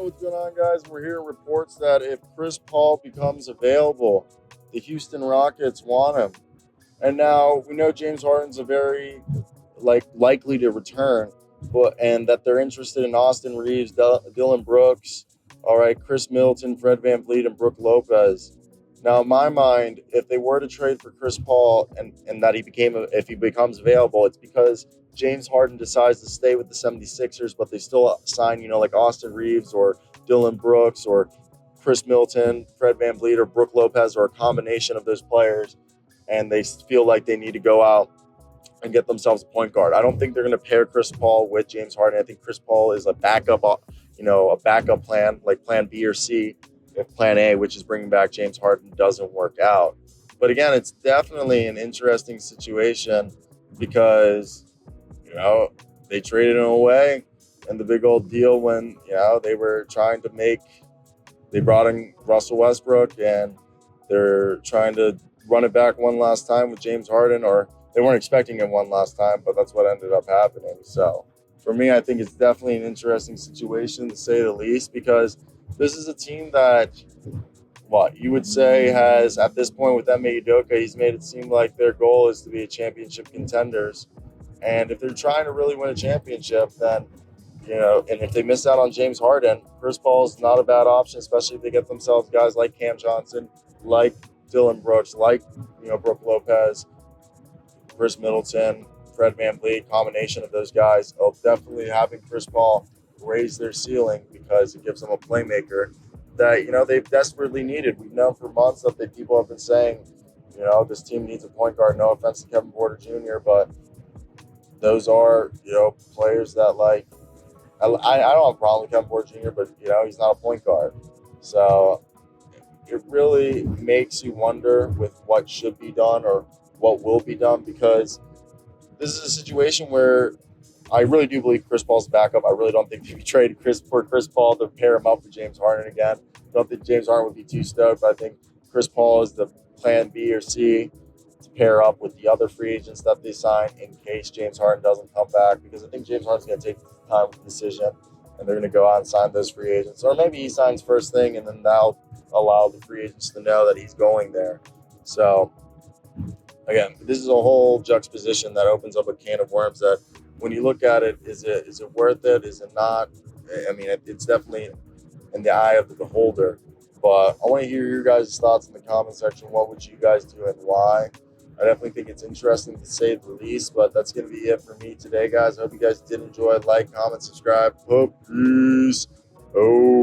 what's going on, guys? We're hearing reports that if Chris Paul becomes available, the Houston Rockets want him. And now we know James Harden's a very likely to return, but and that they're interested in Austin Reeves, Dylan Brooks, all right, Chris Middleton, Fred VanVleet, and Brooke Lopez. Now, in my mind, if they were to trade for Chris Paul and that if he becomes available, it's because James Harden decides to stay with the 76ers, but they still sign, like Austin Reeves or Dylan Brooks or Chris Middleton, Fred VanVleet, or Brooke Lopez, or a combination of those players, and they feel like they need to go out and get themselves a point guard. I don't think they're going to pair Chris Paul with James Harden. I think Chris Paul is a backup, a backup plan, like plan B or C, if plan A, which is bringing back James Harden, doesn't work out. But again, it's definitely an interesting situation because, they traded him away in the big old deal when, they were trying to they brought in Russell Westbrook and they're trying to run it back one last time with James Harden, or they weren't expecting him one last time, but that's what ended up happening. So for me, I think it's definitely an interesting situation to say the least, because this is a team that, what you would say, has at this point with Ime Udoka, he's made it seem like their goal is to be a championship contenders. And if they're trying to really win a championship, then, and if they miss out on James Harden, Chris Paul is not a bad option, especially if they get themselves guys like Cam Johnson, like Dylan Brooks, like, Brooke Lopez, Chris Middleton, Fred VanVleet, combination of those guys. Definitely having Chris Paul raise their ceiling because it gives them a playmaker that, they've desperately needed. We've known for months that people have been saying, this team needs a point guard. No offense to Kevin Porter Jr., but those are, players that I don't have a problem with Kevin Porter Jr., but, he's not a point guard. So it really makes you wonder with what should be done or what will be done, because this is a situation where I really do believe Chris Paul's backup. I really don't think they could trade Chris Paul to pair him up with James Harden again. I don't think James Harden would be too stoked, but I think Chris Paul is the plan B or C to pair up with the other free agents that they sign in case James Harden doesn't come back, because I think James Harden's going to take time with the decision and they're going to go out and sign those free agents. Or maybe he signs first thing and then that'll allow the free agents to know that he's going there. So, again, this is a whole juxtaposition that opens up a can of worms that when you look at it, is it worth it? Is it not? I mean, it's definitely in the eye of the beholder. But I want to hear your guys' thoughts in the comment section. What would you guys do and why? I definitely think it's interesting to say the least, but that's going to be it for me today, guys. I hope you guys did enjoy. Like, comment, subscribe. Peace. Oh.